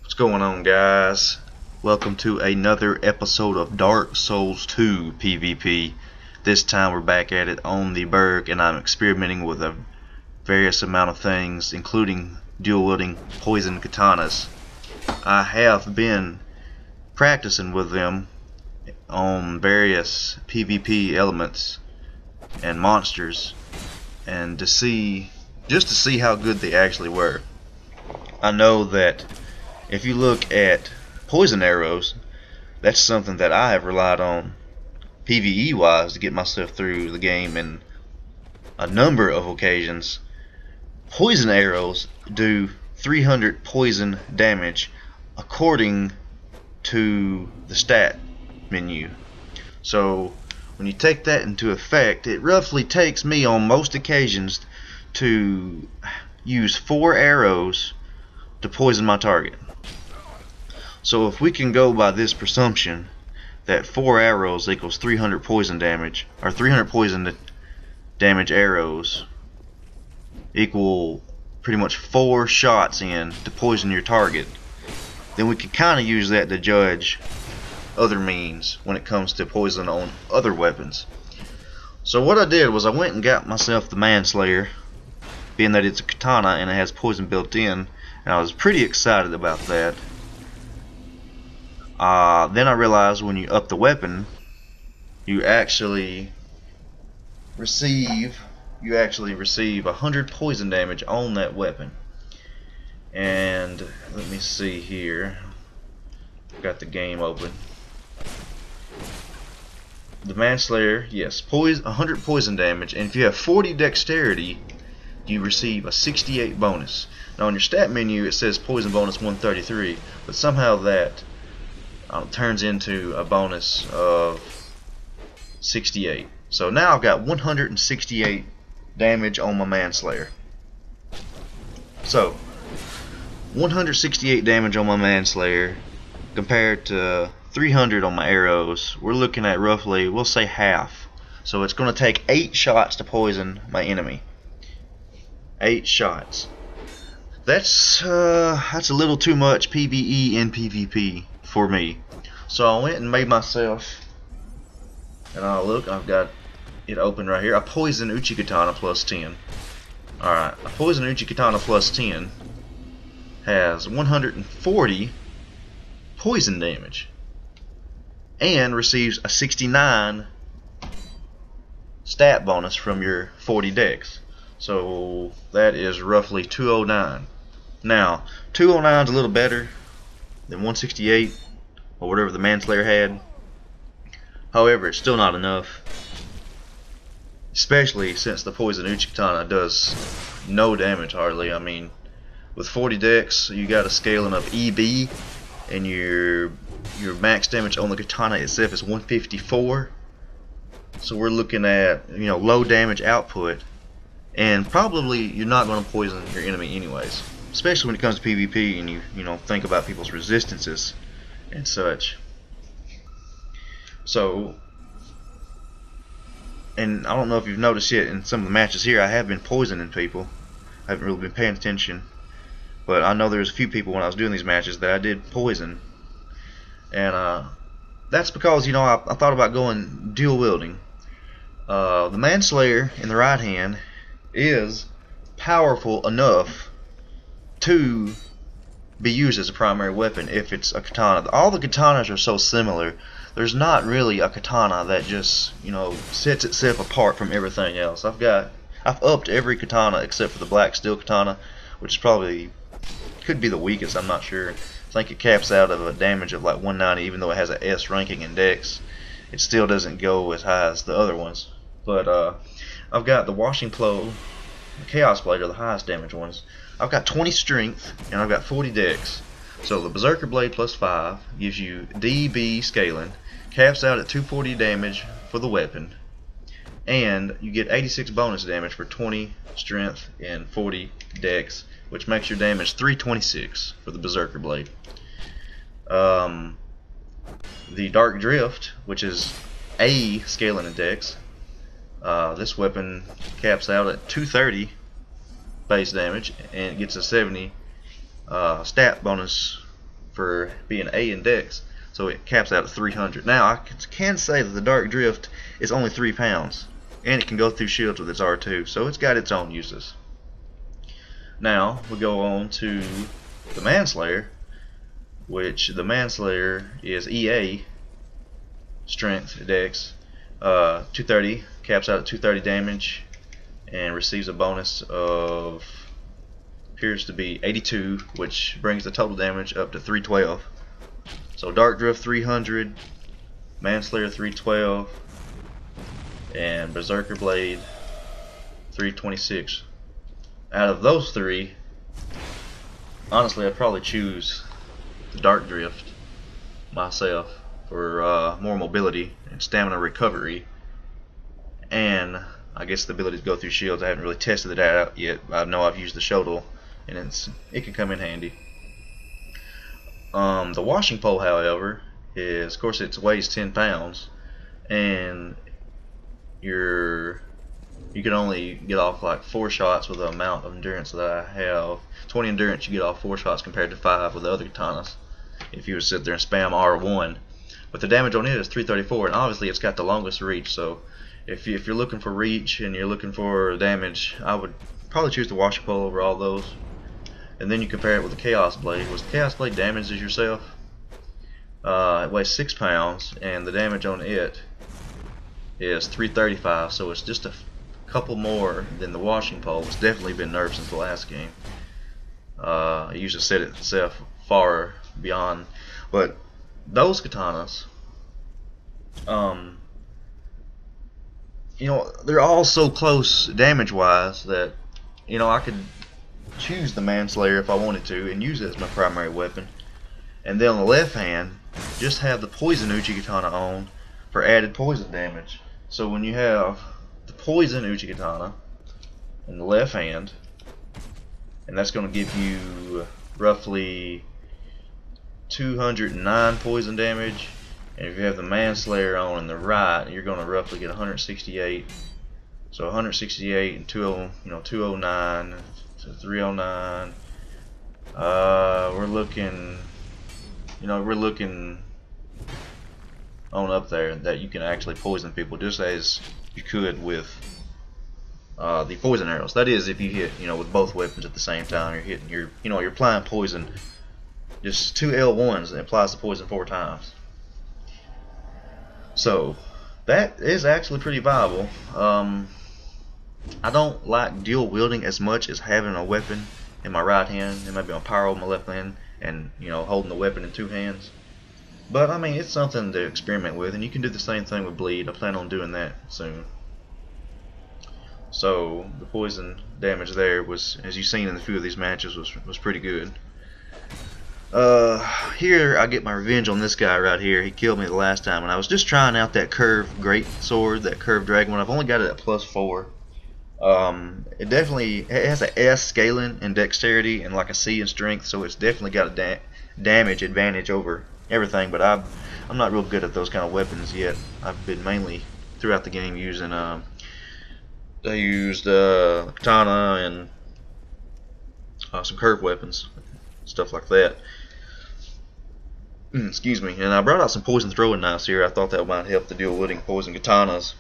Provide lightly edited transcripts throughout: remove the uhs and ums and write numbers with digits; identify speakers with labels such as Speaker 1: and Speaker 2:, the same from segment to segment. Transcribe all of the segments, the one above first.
Speaker 1: What's going on, guys? Welcome to another episode of Dark Souls 2 PvP. This time we're back at it on the Burg, and I'm experimenting with a various amount of things, including dual-wielding poison katanas. I have been practicing with them on various PvP elements and monsters, and just to see how good they actually were. I know that if you look at poison arrows, that's something that I have relied on PvE wise to get myself through the game in a number of occasions. Poison arrows do 300 poison damage according to the stat menu. So when you take that into effect, it roughly takes me on most occasions to use 4 arrows to poison my target. So if we can go by this presumption that 4 arrows equals 300 poison damage, or 300 poison damage arrows equal pretty much 4 shots in to poison your target, then we can kind of use that to judge other means when it comes to poison on other weapons. So what I did was I went and got myself the Manslayer, being that it's a katana and it has poison built in, and I was pretty excited about that. Then I realized when you up the weapon, you actually receive 100 poison damage on that weapon. And let me see here. Got the game open. The Manslayer, yes, 100 poison damage, and if you have 40 dexterity, you receive a 68 bonus. Now on your stat menu it says poison bonus 133, but somehow that turns into a bonus of 68. So now I've got 168 damage on my Manslayer. So 168 damage on my Manslayer compared to 300 on my arrows. We're looking at roughly, we'll say half. So it's going to take 8 shots to poison my enemy. 8 shots. That's a little too much PvE and PvP for me. So I went and made myself, and look, I've got it open right here, a poison Uchikatana plus 10. Alright, a poison Uchikatana plus 10 has 140 poison damage and receives a 69 stat bonus from your 40 dex. So that is roughly 209. Now 209 is a little better than 168 or whatever the Manslayer had. However, it's still not enough, especially since the poison Uchikatana does no damage hardly. I mean, with 40 dex you got a scaling of EB, and your max damage on the katana itself is 154. So we're looking at, low damage output, and probably you're not going to poison your enemy anyways, especially when it comes to PvP and you think about people's resistances and such. So, and I don't know if you've noticed yet in some of the matches here, I have been poisoning people. I haven't really been paying attention, but I know there's a few people when I was doing these matches that I did poison, and that's because I thought about going dual wielding. The Manslayer in the right hand is powerful enough to be used as a primary weapon if it's a katana. All the katanas are so similar. There's not really a katana that just sets itself apart from everything else. I've upped every katana except for the black steel katana, which is probably could be the weakest. I'm not sure. I think it caps out of a damage of like 190, even though it has an S ranking in dex. It still doesn't go as high as the other ones. But I've got the washing plow, the chaos blade are the highest damage ones. I've got 20 strength and I've got 40 dex. So the berserker blade plus 5 gives you DB scaling, caps out at 240 damage for the weapon, and you get 86 bonus damage for 20 strength and 40 dex, which makes your damage 326 for the berserker blade. The dark drift, which is A scaling and dex, this weapon caps out at 230 base damage and it gets a 70 stat bonus for being A in dex, so it caps out at 300. Now I can say that the Dark Drift is only 3 pounds, and it can go through shields with its R2, so it's got its own uses. Now we go on to the Manslayer, which the Manslayer is EA strength dex, 230, caps out at 230 damage, and receives a bonus of, appears to be 82, which brings the total damage up to 312. So Dark Drift 300, Manslayer 312, and Berserker Blade 326. Out of those three, honestly, I'd probably choose the Dark Drift myself for more mobility and stamina recovery, and I guess the ability to go through shields. I haven't really tested that out yet. I know I've used the shuttle, and it can come in handy. The washing pole, however, is, of course, it weighs 10 pounds, and you can only get off like 4 shots with the amount of endurance that I have. 20 endurance, you get off 4 shots compared to 5 with the other katanas, if you would sit there and spam R1. But the damage on it is 334, and obviously it's got the longest reach, so if you're looking for reach and you're looking for damage, I would probably choose the washing pole over all those. And then you compare it with the Chaos Blade. Was the Chaos Blade damages yourself? It weighs 6 pounds, and the damage on it is 335, so it's just a couple more than the washing pole. It's definitely been nerfed since the last game. It usually set itself far beyond, but those katanas, you know, they're all so close damage wise that, you know, I could choose the Manslayer if I wanted to and use it as my primary weapon, and then on the left hand just have the poison Uchi Katana on for added poison damage. So when you have the poison Uchi Katana in the left hand, and that's going to give you roughly 209 poison damage, and if you have the Manslayer on in the right, you're going to roughly get 168. So 168 and 209 to 309. We're looking on up there that you can actually poison people just as you could with the poison arrows. That is, if you hit, you know, with both weapons at the same time, you're applying poison. Just 2 L1s and applies the poison 4 times. So that is actually pretty viable. I don't like dual wielding as much as having a weapon in my right hand and maybe on pyro in my left hand, and, you know, holding the weapon in 2 hands. But I mean, it's something to experiment with, and you can do the same thing with bleed. I plan on doing that soon. So the poison damage there was, as you've seen in a few of these matches, was pretty good. Here I get my revenge on this guy right here. He killed me the last time, and I was just trying out that curved great sword, that curved dragon one. I've only got it at +4. It has an S scaling in dexterity and like a C in strength, so it's definitely got a damage advantage over everything. But I'm not real good at those kind of weapons yet. I've been mainly throughout the game using I used Katana and some curved weapons, stuff like that. Excuse me. And I brought out some poison throwing knives here. I thought that might help the dual wielding poison katanas.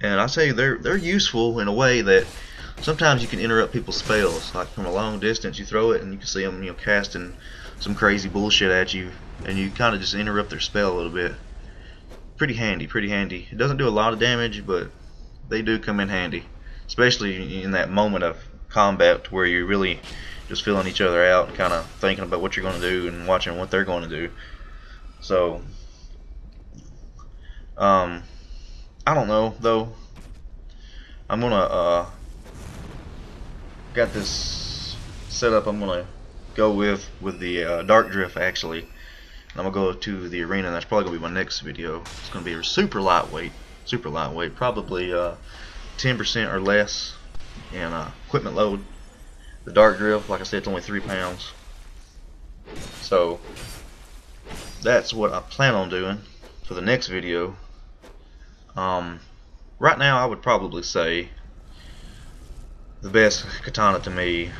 Speaker 1: And I tell you, they're useful in a way that sometimes you can interrupt people's spells. Like from a long distance, you throw it and you can see them, you know, casting some crazy bullshit at you, and you kind of just interrupt their spell a little bit. Pretty handy, pretty handy. It doesn't do a lot of damage, but they do come in handy, especially in that moment of combat where you're really just feeling each other out and kind of thinking about what you're going to do and watching what they're going to do. So I don't know though. I'm gonna got this set up. I'm gonna go with the Dark Drift actually, and I'm gonna go to the arena. That's probably gonna be my next video. It's gonna be super lightweight, probably 10% or less in equipment load. The Dark Drift, like I said, it's only 3 pounds. So that's what I plan on doing for the next video. Right now I would probably say the best katana to me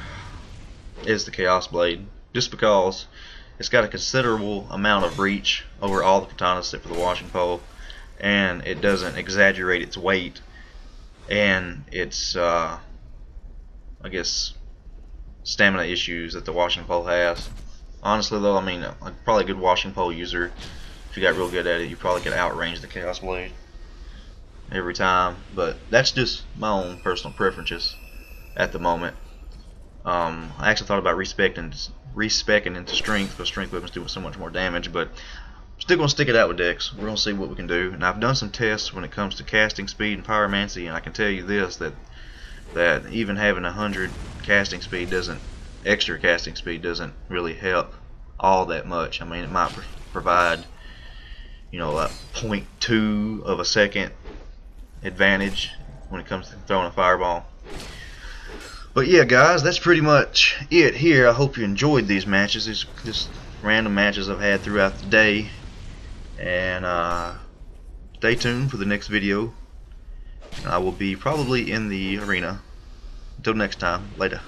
Speaker 1: is the Chaos Blade, just because It's got a considerable amount of reach over all the katanas except for the washing pole, and it doesn't exaggerate its weight and its I guess stamina issues that the washing pole has. Honestly though, I mean, probably a good washing pole user, if you got real good at it, you probably could outrange the Chaos Blade every time. But that's just my own personal preferences at the moment. I actually thought about respecking into strength, but strength weapons do so much more damage. But I'm still gonna stick it out with Dex. We're gonna see what we can do. And I've done some tests when it comes to casting speed and pyromancy, and I can tell you this, that even having 100 casting speed extra casting speed doesn't really help all that much. I mean, it might provide, you know, like 0.2 of a second advantage when it comes to throwing a fireball. But yeah, guys, that's pretty much it here. I hope you enjoyed these matches. These just random matches I've had throughout the day. And stay tuned for the next video. I will be probably in the arena. Until next time, later.